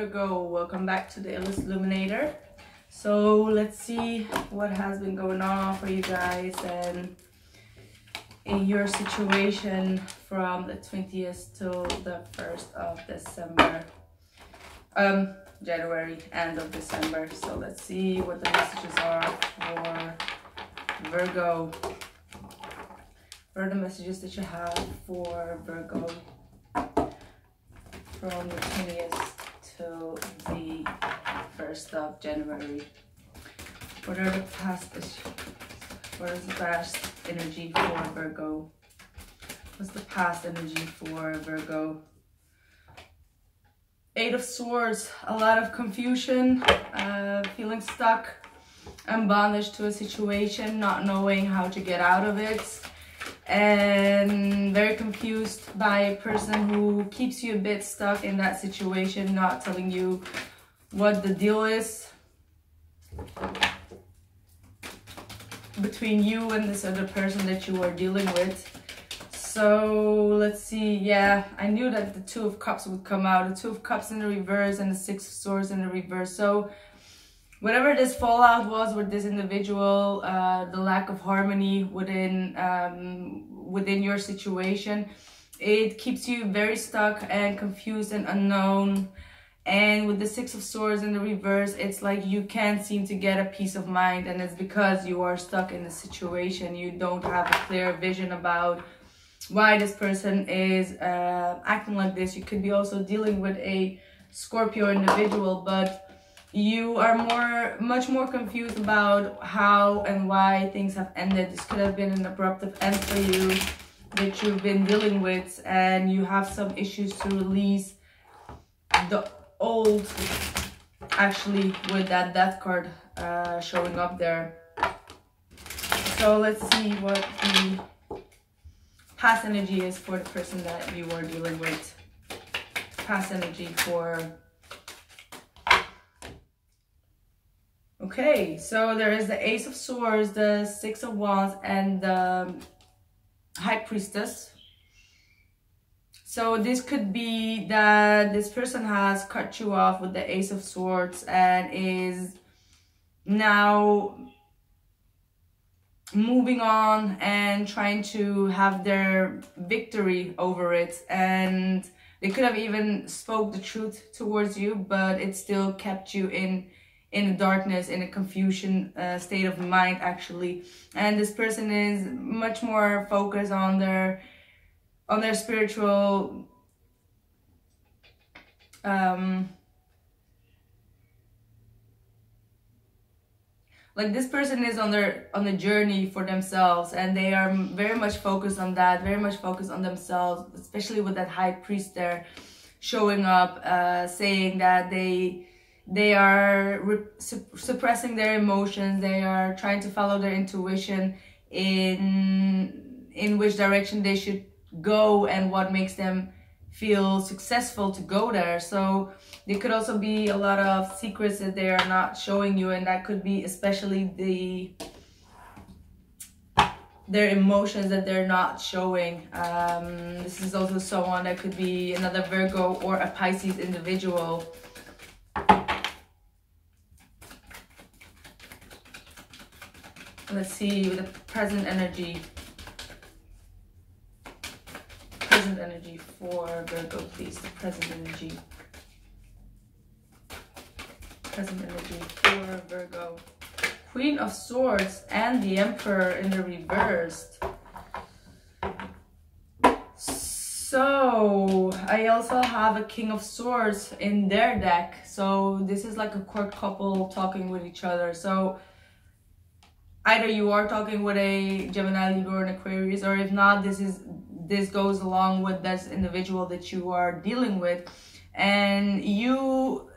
Virgo, welcome back to the Illuminator. So let's see what has been going on for you guys and in your situation from the 20th till the 1st of December. January, end of December. So let's see what the messages are for Virgo. What are the messages that you have for Virgo from the 20th till the 1st of January? What are the past issues? What is the past energy for Virgo? What's the past energy for Virgo? Eight of Swords, a lot of confusion, feeling stuck and bondage to a situation, not knowing how to get out of it, and very confused by a person who keeps you a bit stuck in that situation, not telling you what the deal is between you and this other person that you are dealing with. So let's see. Yeah, I knew that the Two of Cups would come out. The Two of Cups in the reverse and the Six of Swords in the reverse. So whatever this fallout was with this individual, the lack of harmony within your situation, it keeps you very stuck and confused and unknown. And with the Six of Swords in the reverse, it's like you can't seem to get a peace of mind, and it's because you are stuck in the situation. You don't have a clear vision about why this person is acting like this. You could be also dealing with a Scorpio individual, but you are much more confused about how and why things have ended. This could have been an abrupt end for you that you've been dealing with, and you have some issues to release the old, actually, with that Death card showing up there. So let's see what the past energy is for the person that you are dealing with. Past energy for... Okay, so there is the Ace of Swords, the Six of Wands, and the High Priestess. So this could be that this person has cut you off with the Ace of Swords and is now moving on and trying to have their victory over it. And they could have even spoke the truth towards you, but it still kept you in the darkness, in a confusion state of mind, actually. And this person is much more focused on their spiritual like this person is on the journey for themselves, and they are very much focused on that, very much focused on themselves, especially with that High Priest there showing up, saying that they are suppressing their emotions. They are trying to follow their intuition in which direction they should go and what makes them feel successful to go there. So there could also be a lot of secrets that they are not showing you, and that could be especially their emotions that they're not showing. This is also someone that could be another Virgo or a Pisces individual. Let's see with the present energy. Present energy for Virgo, please. The present energy. Present energy for Virgo. Queen of Swords and the Emperor in the reverse. So I also have a King of Swords in their deck. So this is like a court couple talking with each other. So either you are talking with a Gemini, Libra, or an Aquarius, or if not, this goes along with this individual that you are dealing with, and you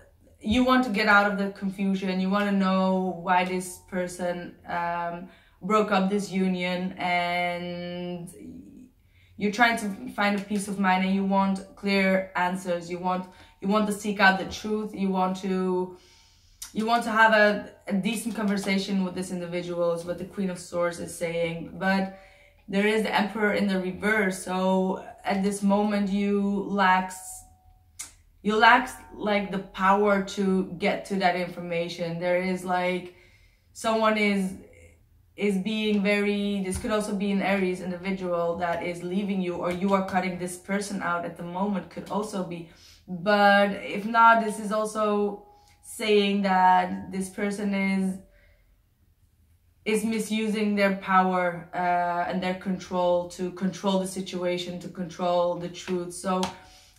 want to get out of the confusion. You want to know why this person broke up this union, and you're trying to find a peace of mind, and you want clear answers. You want to seek out the truth. You want to have a decent conversation with this individual, is what the Queen of Swords is saying. But there is the Emperor in the reverse. So at this moment, you lack you lack like the power to get to that information. There is like someone is being very, this could also be an Aries individual that is leaving you, or you are cutting this person out at the moment, could also be. But if not, this is also saying that this person is misusing their power and their control to control the situation, to control the truth. So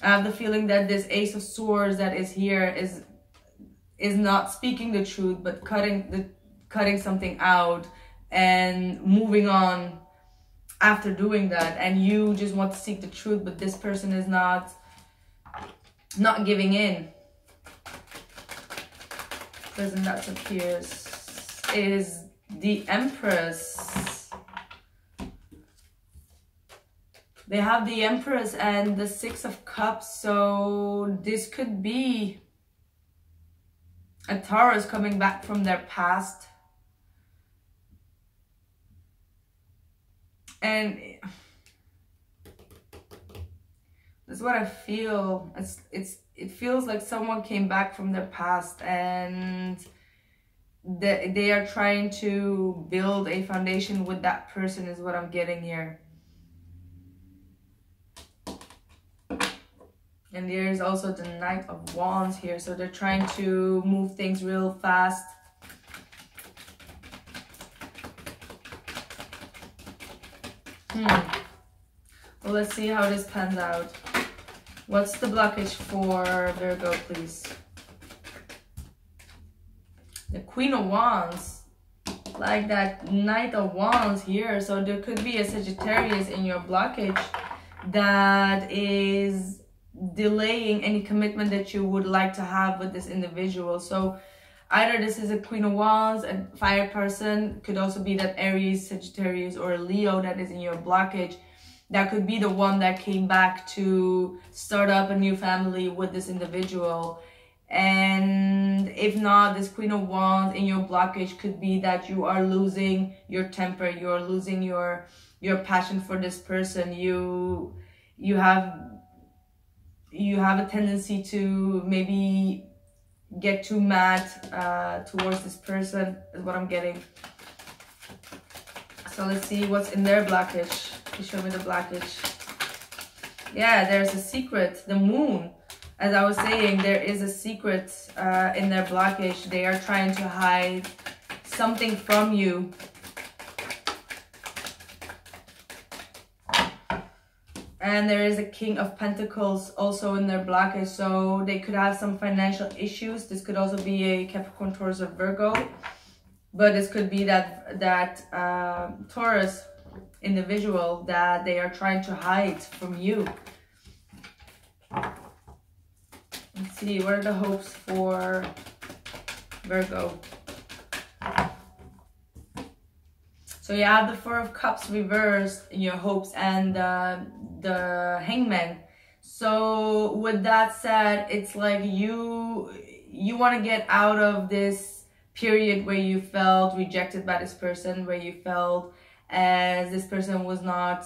I have the feeling that this Ace of Swords that is here is not speaking the truth, but cutting something out and moving on after doing that. And you just want to seek the truth, but this person is not giving in. Prison that appears is the Empress. They have the Empress and the Six of Cups. So this could be a Taurus coming back from their past. And that's what I feel. It feels like someone came back from their past and they are trying to build a foundation with that person, is what I'm getting here. And there's also the Knight of Wands here. So they're trying to move things real fast. Well, let's see how this pans out. What's the blockage for Virgo, please? The Queen of Wands. Like that Knight of Wands here. So there could be a Sagittarius in your blockage that is delaying any commitment that you would like to have with this individual. So either this is a Queen of Wands, a fire person, could also be that Aries, Sagittarius, or Leo that is in your blockage. That could be the one that came back to start up a new family with this individual. And if not, this Queen of Wands in your blockage could be that you are losing your temper, you are losing your passion for this person. You have a tendency to maybe get too mad towards this person, is what I'm getting. So let's see what's in their blockage. You show me the blockage. Yeah, there's a secret, the Moon. As I was saying, there is a secret in their blockage. They are trying to hide something from you. And there is a King of Pentacles also in their blockage. So they could have some financial issues. This could also be a Capricorn, Taurus, or Virgo. But this could be that Taurus individual that they are trying to hide from you. Let's see, what are the hopes for Virgo? So you have the Four of Cups reversed in your hopes and the Hangman. So with that said, it's like you want to get out of this period where you felt rejected by this person, where you felt as this person was not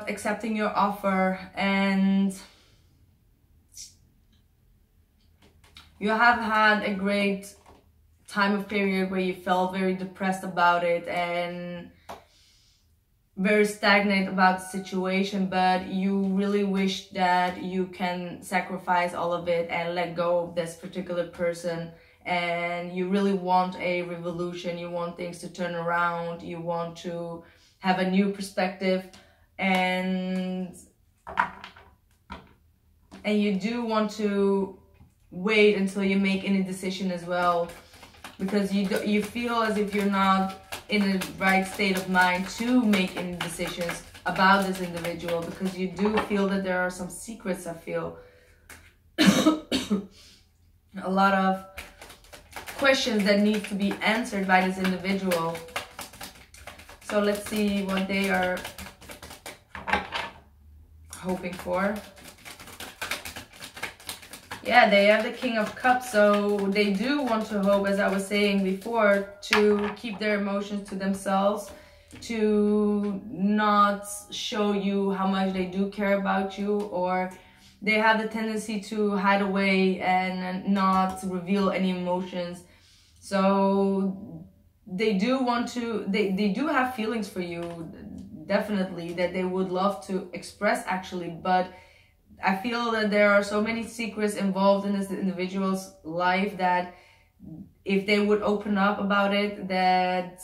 accepting your offer, and you have had a great time of period where you felt very depressed about it and very stagnant about the situation, but you really wish that you can sacrifice all of it and let go of this particular person, and you really want a revolution. You want things to turn around. You want to have a new perspective, and you do want to wait until you make any decision as well, because you feel as if you're not in the right state of mind to make any decisions about this individual, because you do feel that there are some secrets. I feel a lot of questions that need to be answered by this individual. So let's see what they are hoping for. Yeah, they have the King of Cups, so they do want to hope, as I was saying before, to keep their emotions to themselves, to not show you how much they do care about you, or they have the tendency to hide away and not reveal any emotions. So they do want to, they do have feelings for you, definitely, that they would love to express actually, but I feel that there are so many secrets involved in this individual's life that if they would open up about it, that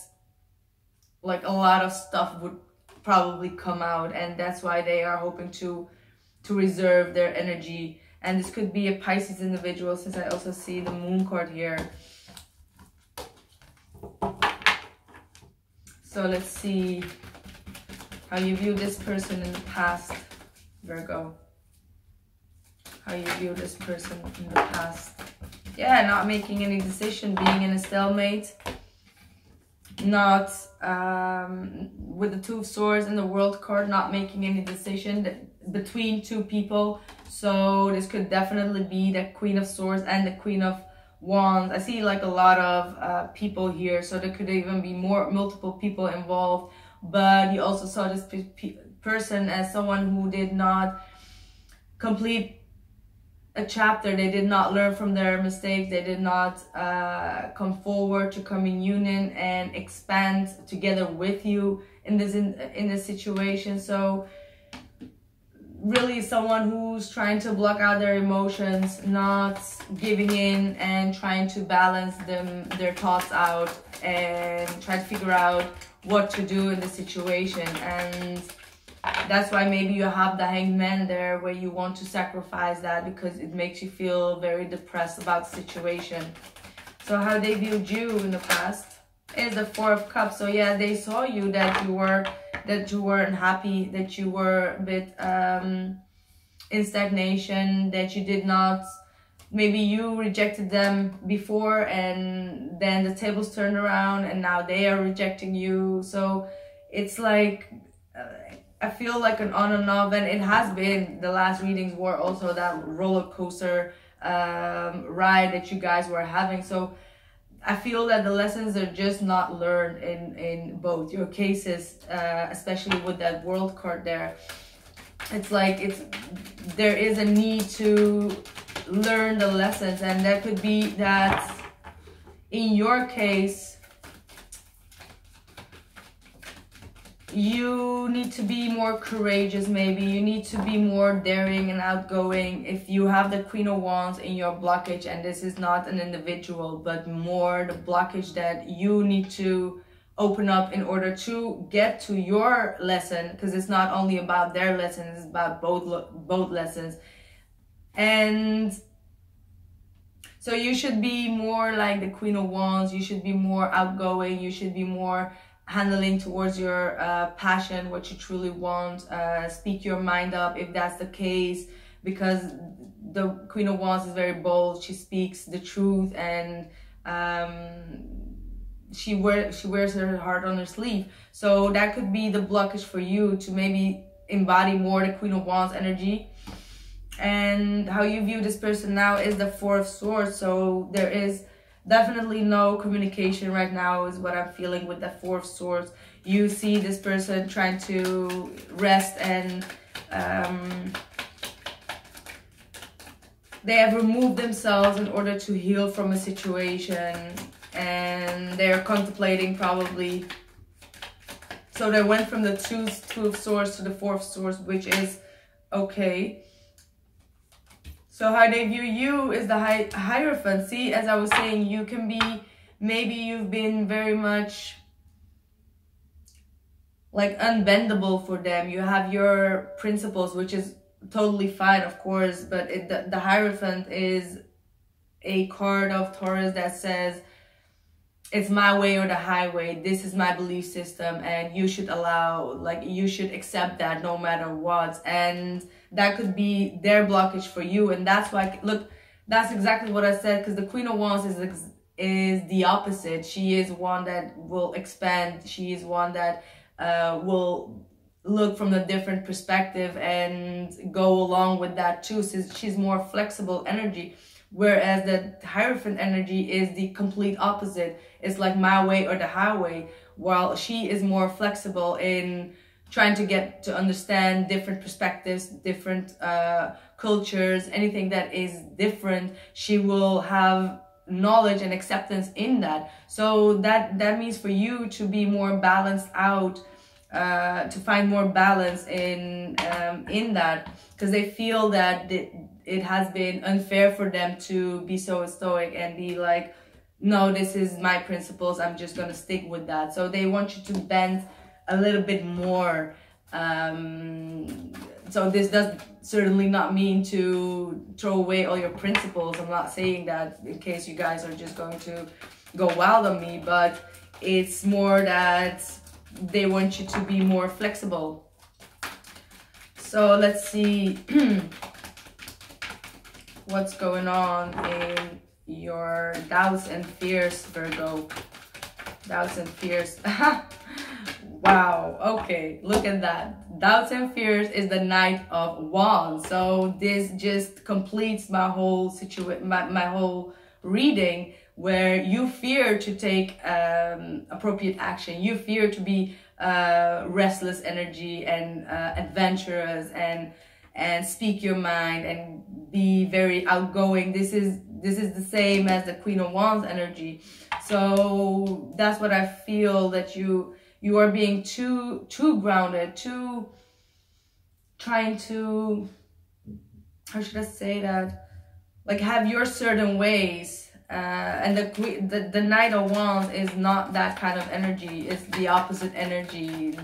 like a lot of stuff would probably come out, and that's why they are hoping to reserve their energy. And this could be a Pisces individual, since I also see the moon card here. So let's see how you view this person in the past, Virgo. How you view this person in the past. Yeah, not making any decision, being in a stalemate. Not, with the Two of Swords and the World card, not making any decision between two people. So this could definitely be the Queen of Swords and the Queen of Wands. I see like a lot of people here, so there could even be multiple people involved. But you also saw this person as someone who did not complete a chapter. They did not learn from their mistakes. They did not come forward to come in union and expand together with you in this situation. So really someone who's trying to block out their emotions, not giving in, and trying to balance their thoughts out and try to figure out what to do in the situation. And that's why maybe you have the Hanged Man there, where you want to sacrifice that because it makes you feel very depressed about the situation. So how they viewed you in the past is the Four of Cups. So yeah, they saw you that you weren't happy, that you were a bit in stagnation, that you did not, maybe you rejected them before and then the tables turned around and now they are rejecting you. So it's like I feel like an on and off, and it has been, the last readings were also that roller coaster ride that you guys were having. So I feel that the lessons are just not learned in both your cases, especially with that World card there. It's like there is a need to learn the lessons, and that could be that in your case you need to be more courageous. Maybe you need to be more daring and outgoing if you have the Queen of Wands in your blockage, and this is not an individual but more the blockage that you need to open up in order to get to your lesson, because it's not only about their lesson, it's about both lessons. And so you should be more like the Queen of Wands. You should be more outgoing. You should be more handling towards your passion, what you truly want. Speak your mind up if that's the case, because the Queen of Wands is very bold. She speaks the truth, and she wears her heart on her sleeve. So that could be the blockage for you to maybe embody more the Queen of Wands energy. And how you view this person now is the Four of Swords. So there is definitely no communication right now is what I'm feeling with the Four of Swords. You see this person trying to rest, and they have removed themselves in order to heal from a situation, and they're contemplating probably. So they went from the Two of Swords to the Four of Swords, which is okay. So how they view you is the Hierophant. See, as I was saying, you can be, maybe you've been very much like unbendable for them. You have your principles, which is totally fine, of course, but the Hierophant is a card of Taurus that says, it's my way or the highway. This is my belief system, and you should allow, like, you should accept that no matter what. And that could be their blockage for you. And that's why, look, that's exactly what I said, because the Queen of Wands is the opposite. She is one that will expand. She is one that will look from a different perspective and go along with that too. So she's more flexible energy. Whereas the Hierophant energy is the complete opposite. It's like my way or the highway, while she is more flexible in trying to get to understand different perspectives, different cultures, anything that is different. She will have knowledge and acceptance in that. So that means for you to be more balanced out, to find more balance in that, because they feel that it has been unfair for them to be so stoic and be like, no, this is my principles, I'm just gonna stick with that. So they want you to bend a little bit more. So this does certainly not mean to throw away all your principles. I'm not saying that in case you guys are just going to go wild on me, but it's more that they want you to be more flexible. So let's see what's going on in your doubts and fears, Virgo. Doubts and fears. Wow, okay, look at that. Doubts and fears is the Knight of Wands. So this just completes my whole situation, my whole reading, where you fear to take appropriate action. You fear to be restless energy and adventurous and speak your mind and be very outgoing. This is the same as the Queen of Wands energy. So that's what I feel, that you are being too grounded, too trying to, how should I say that, like have your certain ways. And the Knight of Wands is not that kind of energy. It's the opposite energy.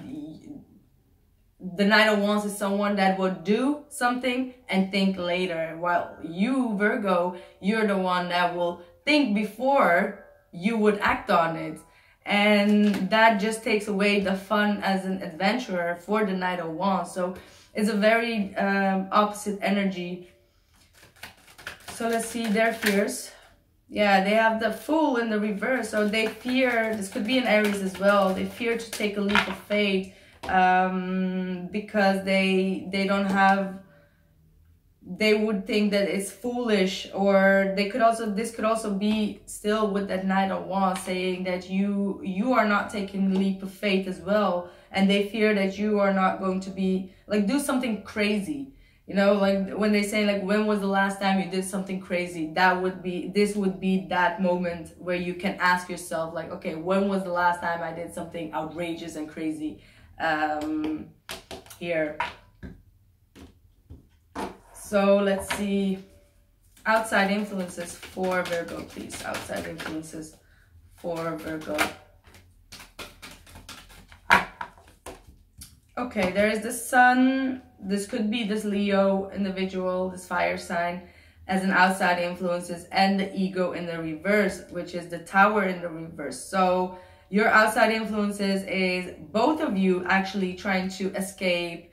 The Knight of Wands is someone that would do something and think later, while you, Virgo, you're the one that will think before you would act on it. And that just takes away the fun as an adventurer for the Knight of Wands. So it's a very opposite energy. So let's see their fears. Yeah, they have the Fool in the reverse. So they fear, this could be an Aries as well, they fear to take a leap of faith because they don't have, they would think that it's foolish. Or they could also, this could also be still with that Knight of Wands, saying that you are not taking a leap of faith as well, and they fear that you are not going to be like do something crazy. You know, like when they say like, when was the last time you did something crazy? That would be, this would be that moment where you can ask yourself like, okay, when was the last time I did something outrageous and crazy here? So let's see, outside influences for Virgo, please. Outside influences for Virgo. Okay, there is the Sun. This could be this Leo individual, this fire sign, as an outside influences, and the ego in the reverse, which is the Tower in the reverse. So your outside influences is both of you actually trying to escape,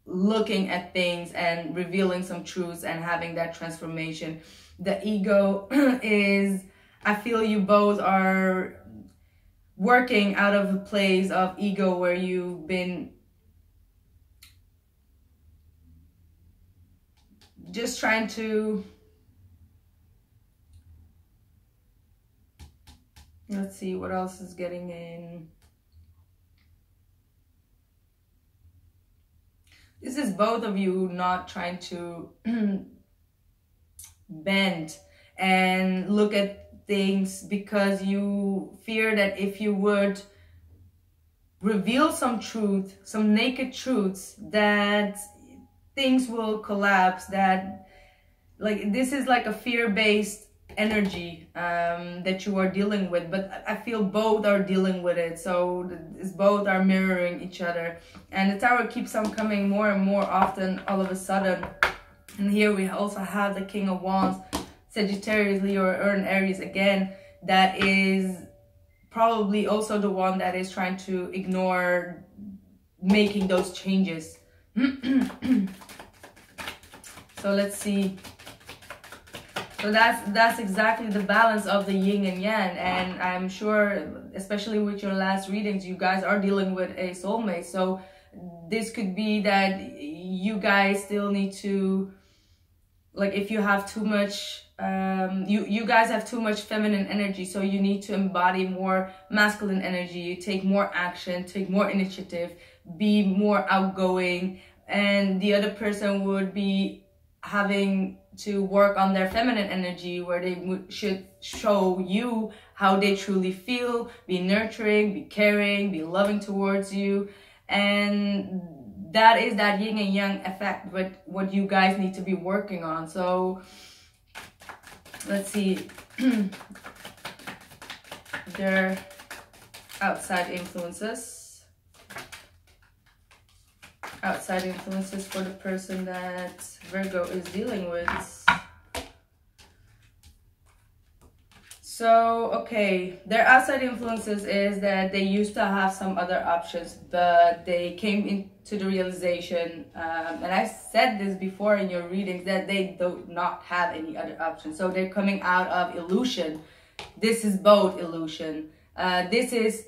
looking at things and revealing some truths and having that transformation. The ego is, I feel you both are working out of a place of ego where you've been just trying to, let's see what else is getting in. This is both of you not trying to bend and look at things because you fear that if you would reveal some truth, some naked truths, that things will collapse. That like this is like a fear-based energy that you are dealing with, but I feel both are dealing with it. So both are mirroring each other, and the Tower keeps on coming more and more often all of a sudden. And here we also have the King of Wands, Sagittarius, Leo, or an Aries again, that is probably also the one that is trying to ignore making those changes. So let's see. So that's exactly the balance of the yin and yang. And I'm sure, especially with your last readings, you guys are dealing with a soulmate. So this could be that you guys still need to like if you have too much, you guys have too much feminine energy, so you need to embody more masculine energy. You take more action, take more initiative, be more outgoing, and the other person would be having to work on their feminine energy, where they should show you how they truly feel, be nurturing, be caring, be loving towards you. And that is that yin and yang effect, what you guys need to be working on. So let's see. Their outside influences. Outside influences for the person that Virgo is dealing with. So, okay, their outside influences is that they used to have some other options, but they came into the realization, and I said this before in your readings, that they do not have any other options. So they're coming out of illusion. This is both illusion. This is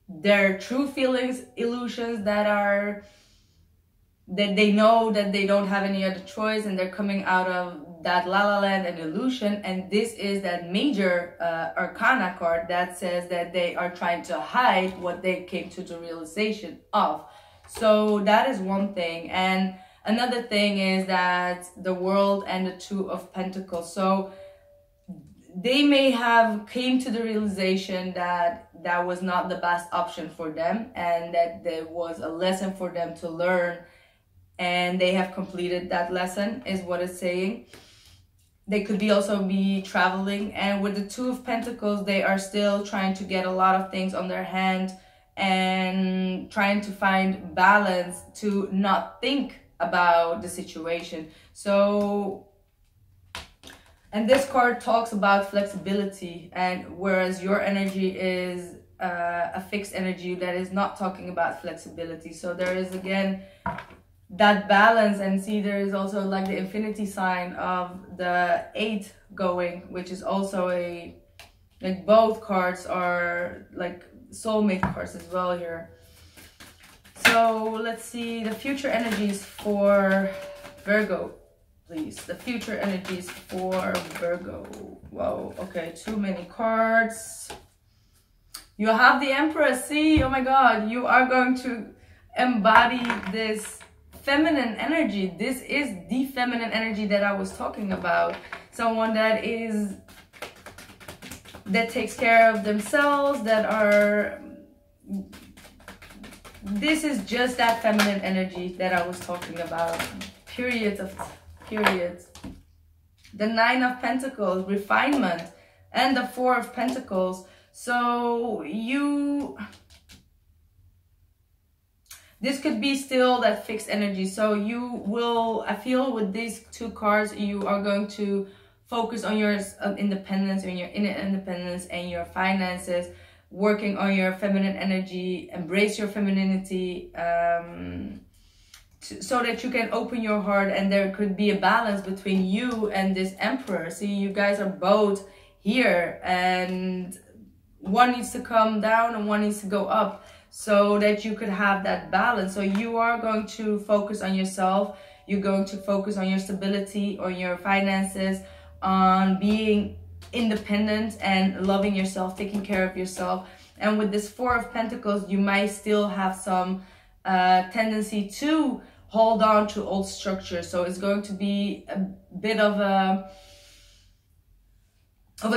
their true feelings, illusions that they know that they don't have any other choice, and they're coming out of that la la land and illusion. And this is that major arcana card that says that they are trying to hide what they came to the realization of. So that is one thing. And another thing is that the World and the Two of Pentacles. So they may have came to the realization that that was not the best option for them, and that there was a lesson for them to learn, and they have completed that lesson, is what it's saying. They could also be traveling, and with the Two of Pentacles, they are still trying to get a lot of things on their hand and trying to find balance to not think about the situation. So, and this card talks about flexibility, and whereas your energy is a fixed energy that is not talking about flexibility. So there is again that balance, and see there is also like the infinity sign of the 8 going, which is also a, like both cards are like soulmate cards as well here. So let's see the future energies for Virgo, please. The future energies for Virgo. Whoa, okay, too many cards. You have the Empress. See, oh my god, you are going to embody this feminine energy. This is the feminine energy that I was talking about. Someone that takes care of themselves, this is just that feminine energy that I was talking about. Periods. The 9 of Pentacles, refinement, and the 4 of Pentacles. So this could be still that fixed energy. So you will, I feel with these 2 cards, you are going to focus on your independence, on your inner independence and your finances, working on your feminine energy, embrace your femininity, so that you can open your heart, and there could be a balance between you and this Emperor. See, you guys are both here, and one needs to come down and one needs to go up, so that you could have that balance. So you are going to focus on yourself. You're going to focus on your stability, on your finances, on being independent and loving yourself, taking care of yourself. And with this 4 of Pentacles, you might still have some tendency to hold on to old structures. So it's going to be a bit of a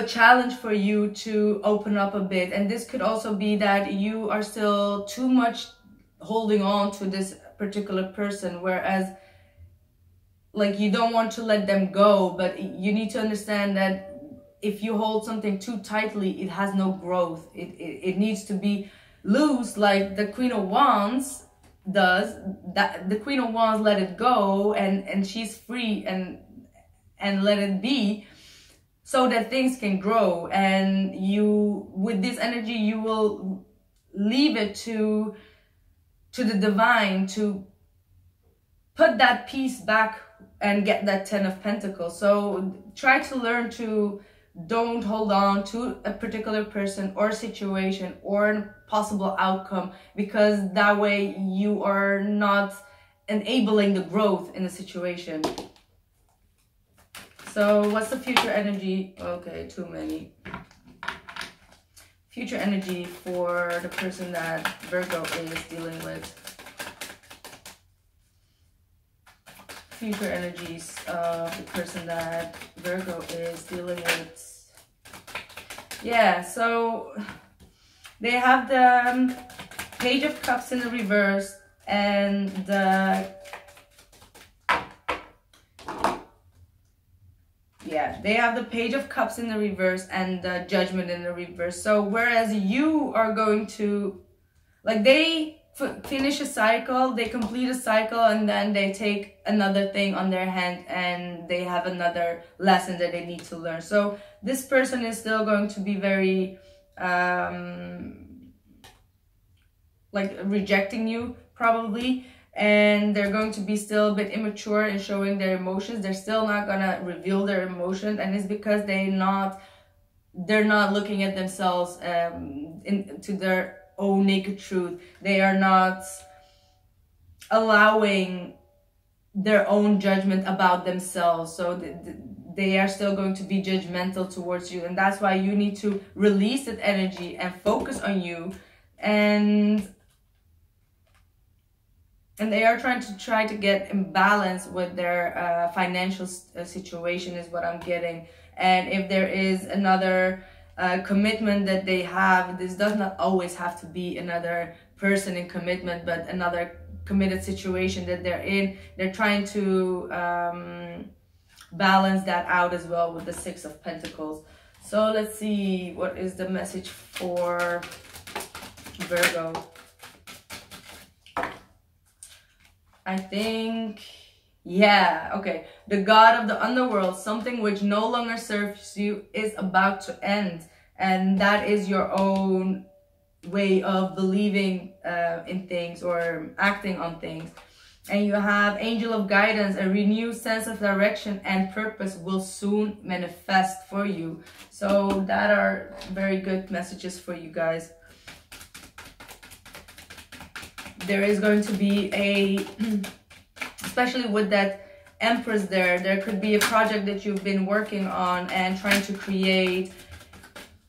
challenge for you to open up a bit. And this could also be that you are still too much holding on to this particular person, whereas like you don't want to let them go, but you need to understand that if you hold something too tightly, it has no growth. It needs to be loose, like the Queen of Wands does. That the Queen of Wands let it go, and she's free and let it be, so that things can grow. And you, with this energy, you will leave it to the divine to put that piece back and get that 10 of Pentacles. So try to learn to don't hold on to a particular person or situation or a possible outcome, because that way you are not enabling the growth in the situation. So what's the future energy? Okay, too many. Future energy for the person that Virgo is dealing with. Future energies of the person that Virgo is dealing with. Yeah, so they have the Page of Cups in the reverse and the they have the Page of Cups in the reverse and the Judgment in the reverse. So whereas you are going to, like, they finish a cycle, they complete a cycle, and then they take another thing on their hand and they have another lesson that they need to learn. So this person is still going to be very like rejecting you probably, and they're going to be still a bit immature in showing their emotions. They're still not gonna reveal their emotions, and it's because they're not looking at themselves into their own naked truth. They are not allowing their own judgment about themselves, so they are still going to be judgmental towards you, and that's why you need to release that energy and focus on you. And they are trying to get in balance with their financial situation is what I'm getting. And if there is another commitment that they have, this does not always have to be another person in commitment, but another committed situation that they're in. They're trying to balance that out as well with the Six of Pentacles. So let's see, what is the message for Virgo? I think, yeah, okay. The God of the underworld, something which no longer serves you, is about to end. And that is your own way of believing in things or acting on things. And you have Angel of Guidance, a renewed sense of direction and purpose will soon manifest for you. So that are very good messages for you guys. There is going to be a, especially with that Empress there could be a project that you've been working on and trying to create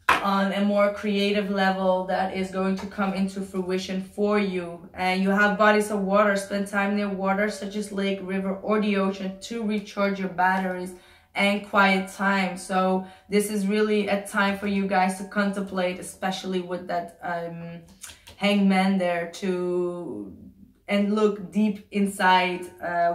on a more creative level that is going to come into fruition for you. And you have bodies of water. Spend time near water such as lake, river, or the ocean to recharge your batteries and quiet time. So this is really a time for you guys to contemplate, especially with that Hangman there, and look deep inside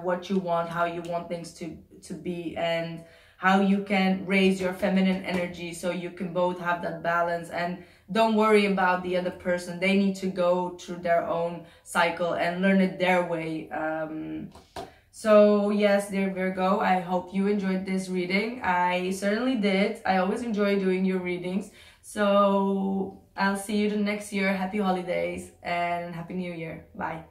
what you want, how you want things to be, and how you can raise your feminine energy so you can both have that balance. And don't worry about the other person. They need to go through their own cycle and learn it their way. So yes, dear Virgo, I hope you enjoyed this reading. I certainly did. I always enjoy doing your readings. So I'll see you the next year. Happy holidays and Happy New Year. Bye.